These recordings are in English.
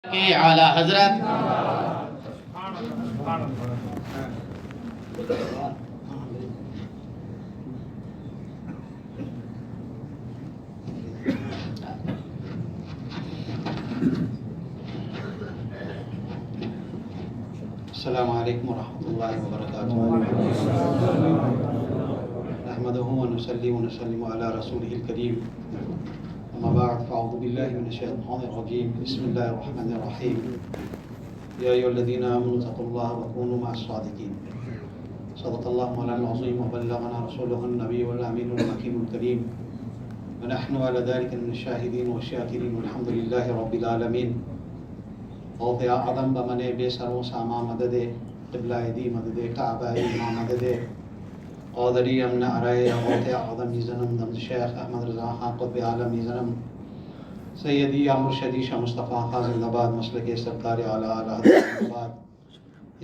के आला हजरत अस्सलामु अलैकुम वरहमतुल्लाहि वबरकातुहू नहमदुहु व नुसल्ली व नुसल्लिमु अला रसूलिहिल करीम अम्मा बअद फ़अऊज़ु बिल्लाहि मिनश शैतानिर रजीम बिस्मिल्लाहिर रहमानिर रहीम या अय्युहल्लज़ीना आमनू तक़ुल्लाह व कूनू मअस सादिक़ीन सदक़ल्लाहु मौलाना अज़ीम व बल्लगना रसूलुहुन नबियुल अमीनुल मकीनुल करीम व नहनु अला ज़ालिका मिनश शाहिदीन व शाकिरीन वल्हम्दुलिल्लाहि रब्बिल आलमीन। और आदम बमने बेसरों सामा मददे क़िबला-ए-दी मददे काबा-ए मा मददे क़ादरी अमन अराए औत आदम ज़नम दम शेख अहमद रज़ा ख़ान क़ुत्ब आलम ज़नम सैयदी या मुर्शदी शाह मुस्तफ़ा ख़ान ज़िंदाबाद मसलके सरकार आला हज़रत ज़िंदाबाद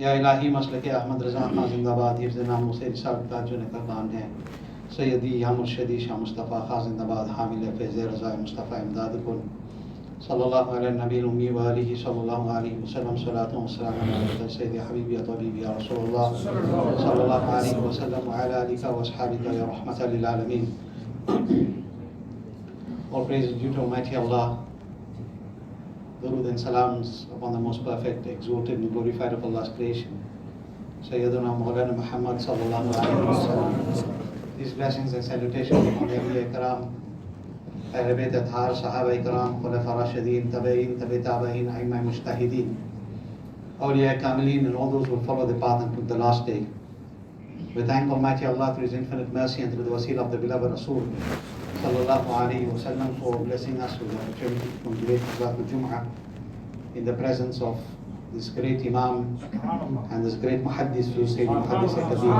या इलाही मसलके अहमद रज़ा ख़ान ज़िंदाबाद हिफ़्ज़ नामूस रिसालत का जो निगहबान है सैयदी या मुर्शदी शाह मुस्तफ़ा ख़ान ज़िंदाबाद हामिल फ़ैज़ रज़ा मुस्तफ़ा इमदाद कुन सल्लल्लाहु अलैहि नबी उम्मी व आलिहि सल्लल्लाहु अलैहि वसल्लम सलातु व सलाम अला सय्यदी हबीबी या तबीबी या रसूलुल्लाह सल्लल्लाहु अलैहि वसल्लम व अला आलिका व अस्हाबिका या रहमतल लिल आलमीन। All praise is due to Almighty Allah. Durood and salams upon the most perfect, exalted and glorified of Allah's creation, Sayyidina Maulana Muhammad sallallahu alaihi wasallam. These blessings and salutations upon the Awliya Ikram, Ahl Bayt Athhar, Sahaba Ikram, Khulafa Rashidin, Tabi'in, Tabi' Tabi'in, Aimma Mujtahideen, Awliya Kamilin, and all those who follow the path until the last day. We thank Almighty Allah through His infinite mercy and through the wasilah of the beloved Rasul sallallahu alaihi wasallam for blessing us with the opportunity to congregate Salatul Jummah in the presence of this great Imam and this great Muhad'dith, Sayyidi Kabeer,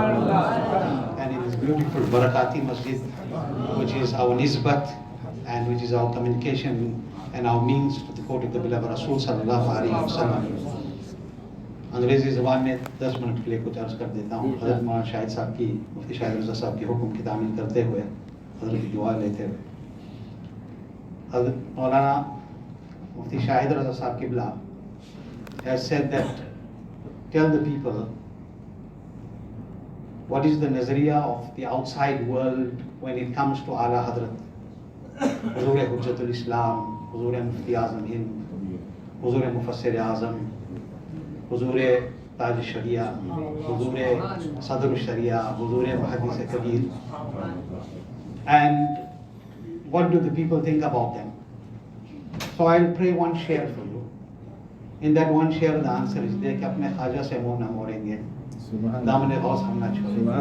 and in this beautiful Barkaati Masjid, which is our nisbat and which is our communication and our means to the court of the beloved Rasul sallallahu alaihi wasallam. अंग्रेजी ज़बान में 10 minute के लिए कुछ अर्ज़ कर देता हूँ। हज़रत मौलाना शाहिद साहब की, मुफ्ती शाहिद रज़ा साहब की हुक्म की तामील करते हुए, हज़रत की दुआ लेते हुए, हज़रत मौलाना मुफ्ती शाहिद रज़ा साहब क़िबला has said that tell the people what is the nazariya of the outside world when it comes to Aala Hazrat, Huzoor Hujjatul Islam, Huzoor Mufti Azam Hind, Huzoor Mufassir Azam, Huzoor Tajushariah, Huzoor Tajushariah, Huzoor Muhad'dith Kabeer, and what do the people think about them? So I'll pray one share for you. In that one share the answer is there कि अपने ख्वाजा से मुँह न मोड़ेंगे, दामने गौस हम न छोड़ेंगे,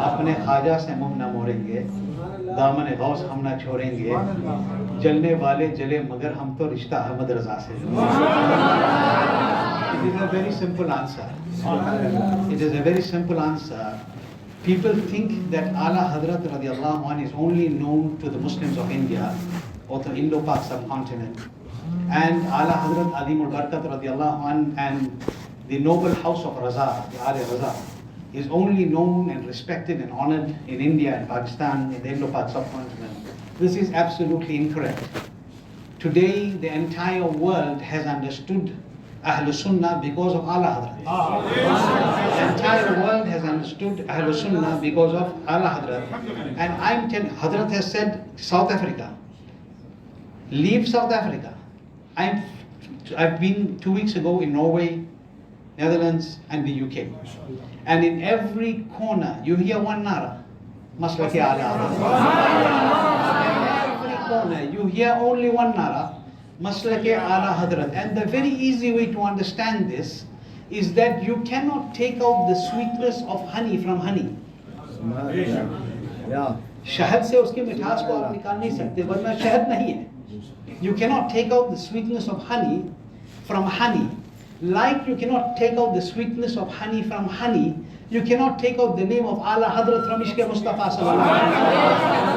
अपने ख्वाजा से मुँह न मोड़ेंगे, दामने गौस हम न छोड़ेंगे, जलने वाले जले मगर हम तो रिश्ता अहमद रज़ा से। It is a very simple answer. It is a very simple answer. People think that Aala Hazrat radiallahu anh is only known to the Muslims of India or the Indo-Pak subcontinent, and Aala Hazrat Alimul Barkat radiallahu anh and the noble house of Raza, the Aale Raza, is only known and respected and honored in India and Pakistan, in the Indo-Pak subcontinent. This is absolutely incorrect. Today, the entire world has understood Ahlul Sunnah because of Aala Hazrat. The entire world has understood Ahlul Sunnah because of Aala Hazrat. And I'm telling, Hazrat has said, South Africa, leave South Africa. I've been 2 weeks ago in Norway, Netherlands, and the UK. And in every corner, you hear one nara, Maslaki Aala Hazrat. In every corner, you hear only one nara, Maslaki Aala Hazrat. And the very easy way to understand this is that you cannot take out the sweetness of honey from honey. शहद से उसकी मिठास को आप निकाल नहीं सकते, वरना शहद नहीं है. You cannot take out the sweetness of honey from honey. Like you cannot take out the sweetness of honey from honey, you cannot take out the name of Aala Hazrat from Ishq Mustafa sallallahu alaihi wasallam.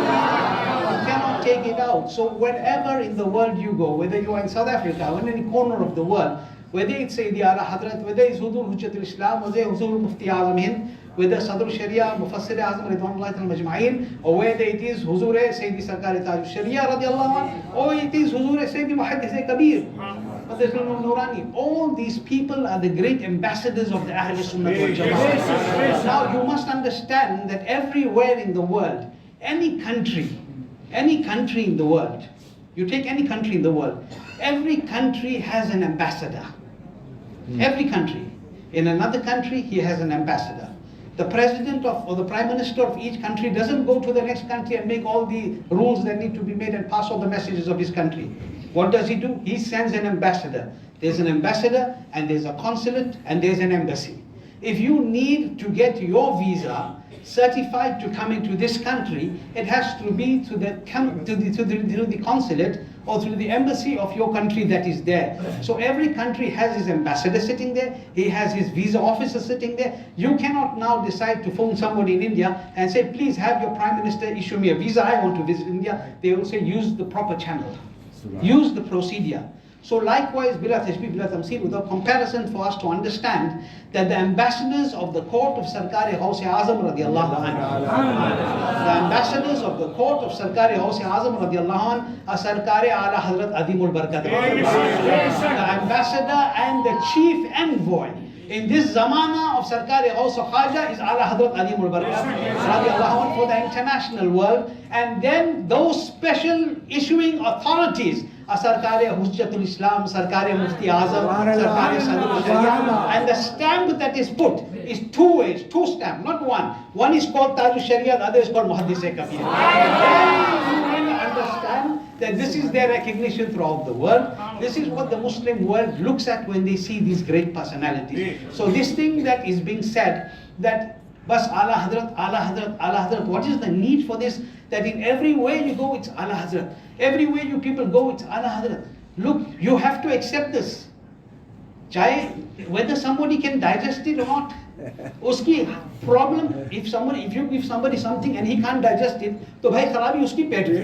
You cannot take it out. So wherever in the world you go, whether you are in South Africa or in any corner of the world, whether it's Sayyidi Aala Hazrat, whether it's Huzoor Hujjatul Islam, whether it's Huzoor Mufti Azam Hind, whether Tajushariah, Mufassir Azam Ridwanullahi Ta'ala Majma'in, or whether it is Huzoor Sayyidi Sarkar Tajushariah radiallahu anh, or it is Huzoor Sayyidi Muhad'dith Kabeer. but there's no Noorani. All these people are the great ambassadors of the Ahl Sunnah wal Jama'ah. Now you must understand that everywhere in the world, any country in the world, you take any country in the world, every country has an ambassador. Every country. In another country, he has an ambassador. The president or the prime minister of each country doesn't go to the next country and make all the rules that need to be made and pass all the messages of his country. What does he do? He sends an ambassador. There's an ambassador and there's a consulate and there's an embassy. If you need to get your visa certified to come into this country, it has to be through the consulate or through the embassy of your country that is there. So every country has his ambassador sitting there, he has his visa officer sitting there. You cannot now decide to phone somebody in India and say, please have your prime minister issue me a visa, I want to visit India. They will say, use the proper channel, use the procedure. So likewise, bila tashbih, bila tamsil, without comparison, for us to understand that the ambassadors of the court of Sarkar-e Ghaus-e-Azam radiallahu anhu, the ambassadors of the court of Sarkar-e Ghaus-e-Azam radiallahu anhu are Sarkar-e Aala Hazrat Adimul Barkaati. The ambassador and the chief envoy in this zamana of Sarkar-e Ghaus Khaja is Aala Hazrat Adimul Barkaati radiallahu anhu for the international world. And then those special issuing authorities are Sarkar-e Hujjatul Islam, Sarkar-e Mufti Azam, Sarkar-e Tajushariah. And the stamp that is put is two ways, two stamps, not one. One is called Tajushariah, the other is called Muhad'dith Kabeer. And you understand that this is their recognition throughout the world. This is what the Muslim world looks at when they see these great personalities. So this thing that is being said, that Bas Aala Hazrat, Aala Hazrat, Aala Hazrat, what is the need for this? That in every way you go, it's Aala Hazrat. Everywhere you people go, it's Aala Hazrat. Look, you have to accept this. Whether somebody can digest it or not. Uski problem, if you give somebody something and he can't digest it, to bhai kharabi uski pet ki.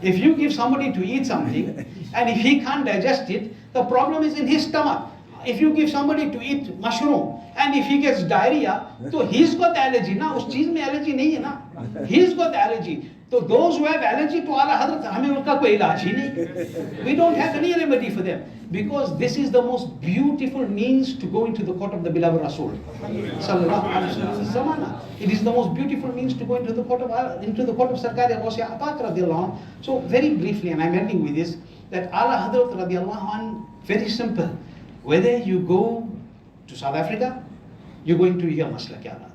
If you give somebody to eat something and if he can't digest it, the problem is in his stomach. If you give somebody to eat mushroom and if he gets diarrhea, so he's got allergy. Na, us cheez mein allergy nahi hai na. He's got allergy. So those who have allergy to Aala Hazrat, hame unka koi ilaj hi nahi. We don't have any remedy for them, because this is the most beautiful means to go into the court of the beloved Rasul sallallahu alaihi wasallam. It is the most beautiful means to go into the court of Sarkar-e Ghaus-e Pak radiallahu anhu. So very briefly, and I'm ending with this, that Aala Hazrat radiallahu anhu, very simple. Whether you go to South Africa, you're going to hear Maslak Aala Hazrat.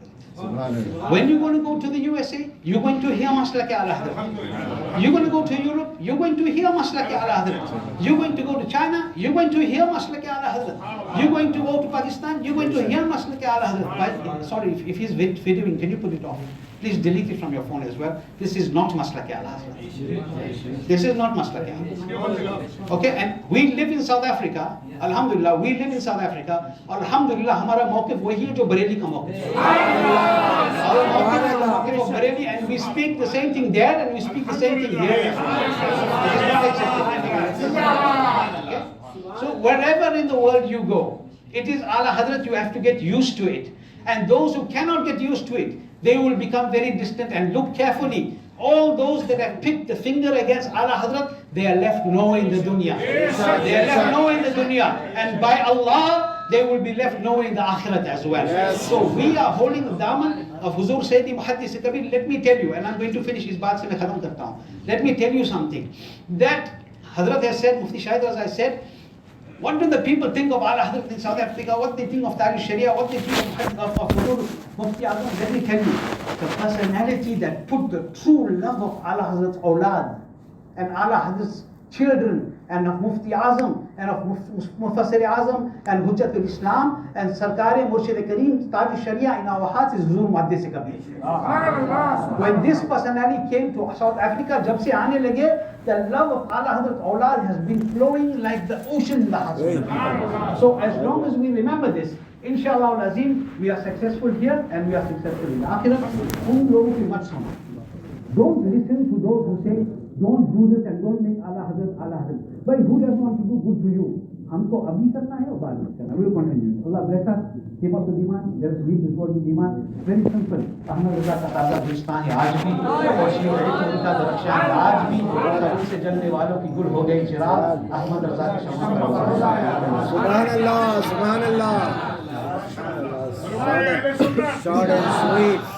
When you're going to go to the USA, you're going to hear Maslak Aala Hazrat. You're going to go to Europe, you're going to hear Maslak Aala Hazrat. You're going to go to China, you're going to hear Maslak Aala Hazrat. You're going to go to Pakistan, you're going to hear Maslak Aala Hazrat. Sorry, if he's videoing, can you put it off? Please delete it from your phone as well. This is not Maslak Aala Hazrat. This is not Maslak Aala Hazrat. Okay, and we live in South Africa. Alhamdulillah, we live in South Africa. Alhamdulillah, हमारा मौक़िफ़ वही है जो बरेली का मौक़िफ़ है. Our मौक़िफ़ is the मौक़िफ़ of Bareilly, and we speak the same thing there and we speak the same thing here. It is not accepted. Okay? So wherever in the world you go, it is Aala Hazrat. You have to get used to it. And those who cannot get used to it, they will become very distant. And look carefully. All those that have picked the finger against Aala Hazrat, they are left nowhere in the dunya. They are left nowhere in the dunya. And by Allah, they will be left nowhere in the akhirat as well. So we are holding the daman of Huzoor Sayyidi Muhad'dith Kabeer. Let me tell you, and I'm going to finish his baat se main khatam karta hu. Let me tell you something. That Hazrat has said, Mufti Shahid Raza has said, what do the people think of Aala Hazrat in South Africa? What they think of Tajushariah? What they think of Huzoor Mufti Azam? Let me tell you, the personality that put the true love of Aala Hazrat's awlad and Aala Hazrat's children and of Mufti Azam and of Mufassir Azam and Hujjatul Islam and Sarkar-e Murshid Kareem Tajushariah in our hearts is Huzoor Muhad'dith Kabeer. When this personality came to South Africa, jab se aane lage, the love of Aala Hazrat awlad has been flowing like the ocean in the hearts of the people. So as long as we remember this, Inshallah al-Azim, we are successful here and we are successful in the Akhirah. उन लोगों की मत सुनो. Don't listen to those who say, don't do this and don't make Aala Hazrat, Aala Hazrat. But who doesn't want to do good to you? हमको अभी करना है और बाद में करना. We will continue. Allah bless us. Keep us with iman. Let us leave this world with iman. Very simple. Ahmad रजा का ताज़ा गुलिस्तान है आज भी, और शेख अली का दरख्शान है आज भी. सभी से जलने वालों की गुल हो गई चिराग. अहमद रजा की शमा पर सुभान अल्लाह, सुभान अल्लाह. Short and sweet.